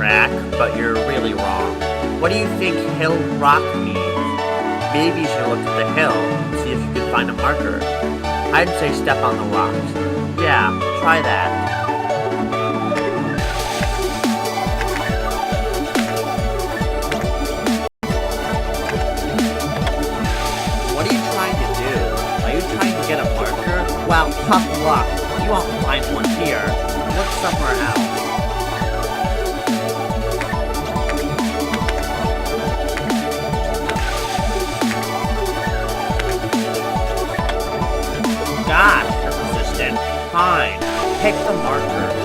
Jack, but you're really wrong. What do you think hill rock means? Maybe you should look at the hill and see if you can find a marker. I'd say step on the rocks. Yeah, try that. What are you trying to do? Are you trying to get a marker? Well, tough luck. You won't find one here. Look somewhere else. Gosh, you're persistent. Fine. Pick the marker.